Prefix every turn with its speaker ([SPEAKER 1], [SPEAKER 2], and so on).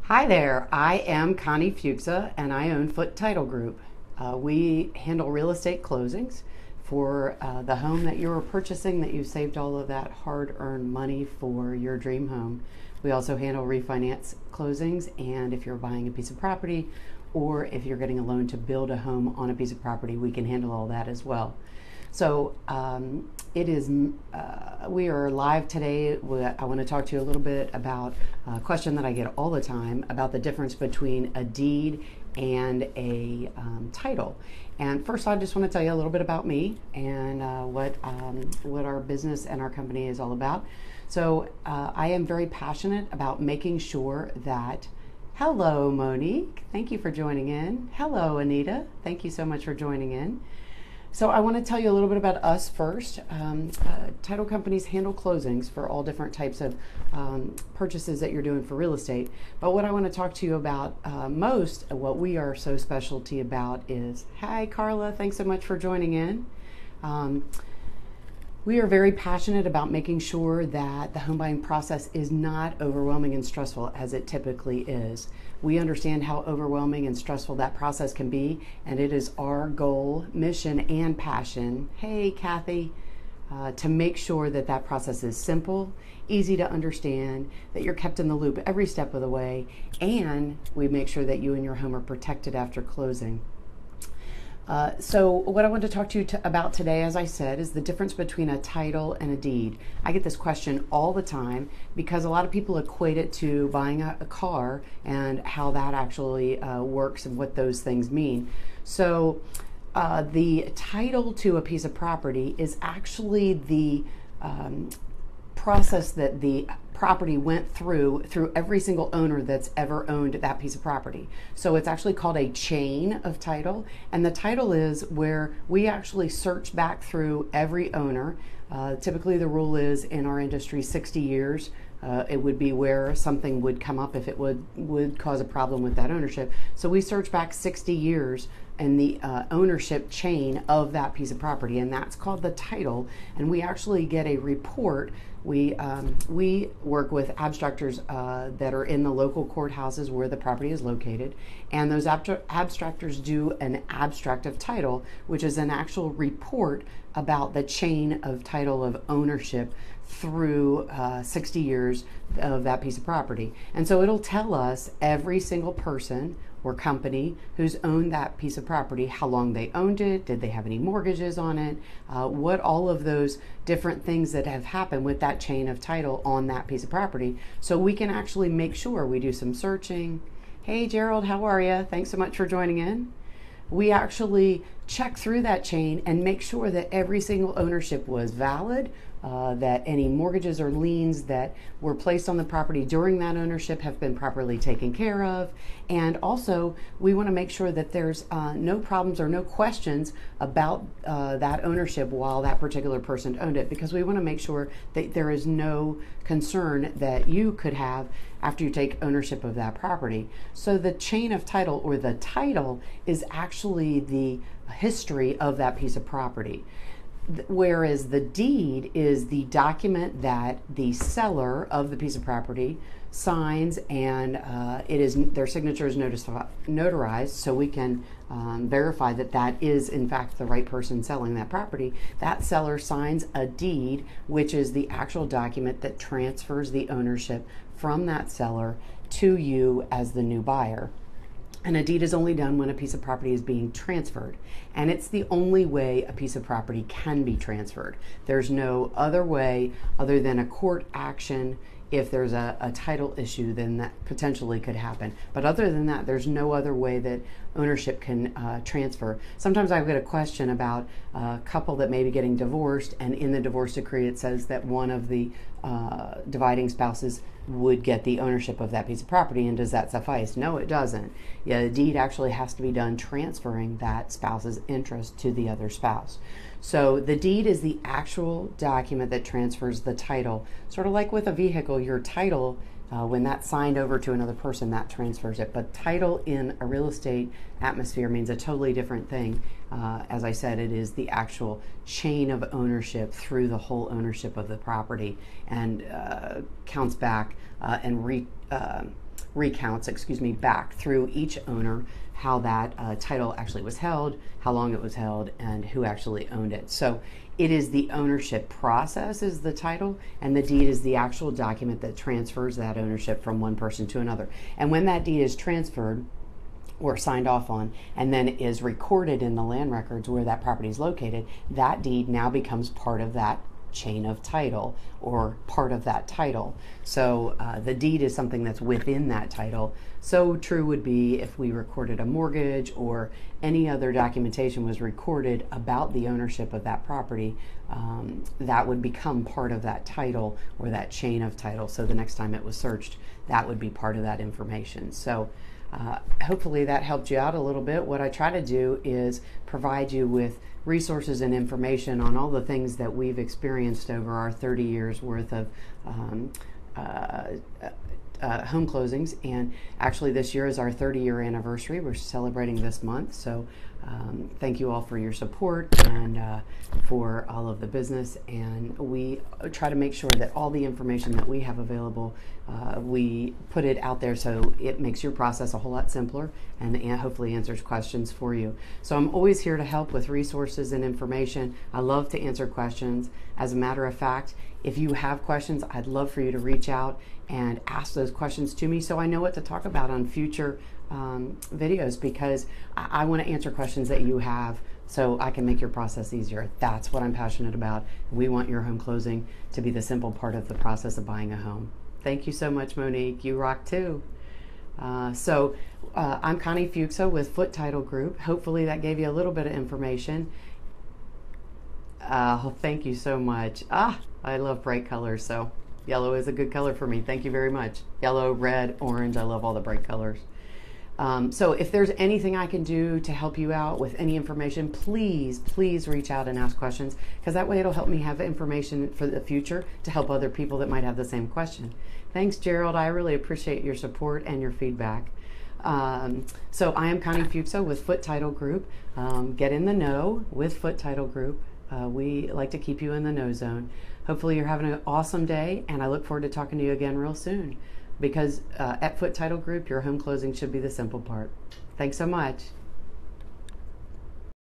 [SPEAKER 1] Hi there, I am Connie Fuksa and I own Foot Title Group. We handle real estate closings for the home that you're purchasing, that you saved all of that hard-earned money for your dream home. We also handle refinance closings, and if you're buying a piece of property or if you're getting a loan to build a home on a piece of property, we can handle all that as well. So we are live today. I want to talk to you a little bit about a question that I get all the time about the difference between a deed and a title. And first, I just want to tell you a little bit about me and what our business and our company is all about. So I am very passionate about making sure that hello, Monique. Thank you for joining in. Hello, Anita. Thank you so much for joining in. So I want to tell you a little bit about us first. Title companies handle closings for all different types of purchases that you're doing for real estate. But what I want to talk to you about what we are so specialty about is, hi Carla, thanks so much for joining in. We are very passionate about making sure that the home buying process is not overwhelming and stressful as it typically is. We understand how overwhelming and stressful that process can be, and it is our goal, mission, and passion, hey Kathy, to make sure that that process is simple, easy to understand, that you're kept in the loop every step of the way, and we make sure that you and your home are protected after closing. So what I want to talk to you about today, as I said, is the difference between a title and a deed. I get this question all the time because a lot of people equate it to buying a car and how that actually works and what those things mean. So the title to a piece of property is actually the process that the property went through every single owner that's ever owned that piece of property. So it's actually called a chain of title, and the title is where we actually search back through every owner. Typically the rule is in our industry 60 years. It would be where something would come up if it would cause a problem with that ownership. So we search back 60 years in the ownership chain of that piece of property, and that's called the title. And we actually get a report. We work with abstractors that are in the local courthouses where the property is located, and those abstractors do an abstract of title, which is an actual report about the chain of title of ownership through 60 years of that piece of property. And so it'll tell us every single person or company who's owned that piece of property, how long they owned it, did they have any mortgages on it, what all of those different things that have happened with that chain of title on that piece of property. So we can actually make sure we do some searching. Hey Gerald, how are you? Thanks so much for joining in. We actually check through that chain and make sure that every single ownership was valid, that any mortgages or liens that were placed on the property during that ownership have been properly taken care of. And also, we want to make sure that there's no problems or no questions about that ownership while that particular person owned it, because we want to make sure that there is no concern that you could have after you take ownership of that property. So the chain of title, or the title, is actually the history of that piece of property. Whereas the deed is the document that the seller of the piece of property signs, and their signature is notarized, so we can verify that that is in fact the right person selling that property. That seller signs a deed, which is the actual document that transfers the ownership from that seller to you as the new buyer. And a deed is only done when a piece of property is being transferred. And it's the only way a piece of property can be transferred. There's no other way other than a court action. If there's a title issue, then that potentially could happen. But other than that, there's no other way that ownership can transfer. Sometimes I get a question about a couple that may be getting divorced, and in the divorce decree it says that one of the dividing spouses would get the ownership of that piece of property, and does that suffice? No, it doesn't. Yeah, the deed actually has to be done transferring that spouse's interest to the other spouse. So the deed is the actual document that transfers the title. Sort of like with a vehicle, your title, when that's signed over to another person, that transfers it. But title in a real estate atmosphere means a totally different thing. As I said, it is the actual chain of ownership through the whole ownership of the property, and counts back and recounts, excuse me, back through each owner how that title actually was held, how long it was held, and who actually owned it. So it is the ownership process is the title, and the deed is the actual document that transfers that ownership from one person to another. And when that deed is transferred or signed off on and then is recorded in the land records where that property is located, that deed now becomes part of that chain of title or part of that title. So the deed is something that's within that title. So true would be if we recorded a mortgage or any other documentation was recorded about the ownership of that property, that would become part of that title or that chain of title. So the next time it was searched, that would be part of that information. So hopefully that helped you out a little bit. What I try to do is provide you with resources and information on all the things that we've experienced over our 30 years worth of home closings. And actually this year is our 30-year anniversary. We're celebrating this month. So thank you all for your support and for all of the business. And we try to make sure that all the information that we have available, we put it out there so it makes your process a whole lot simpler and hopefully answers questions for you. So I'm always here to help with resources and information. I love to answer questions. As a matter of fact, if you have questions, I'd love for you to reach out and ask those questions to me so I know what to talk about on future videos, because I want to answer questions that you have so I can make your process easier. That's what I'm passionate about. We want your home closing to be the simple part of the process of buying a home. Thank you so much, Monique. You rock too. I'm Connie Fuksa with Foot Title Group. Hopefully that gave you a little bit of information. Thank you so much. I love bright colors, so yellow is a good color for me. Thank you very much. Yellow, red, orange, I love all the bright colors. So if there's anything I can do to help you out with any information, please reach out and ask questions, because that way it'll help me have information for the future to help other people that might have the same question. Thanks, Gerald. I really appreciate your support and your feedback. So I am Connie Fuksa with Foot Title Group. Get in the know with Foot Title Group. We like to keep you in the know zone. Hopefully you're having an awesome day, and I look forward to talking to you again real soon, because at Foot Title Group, your home closing should be the simple part. Thanks so much.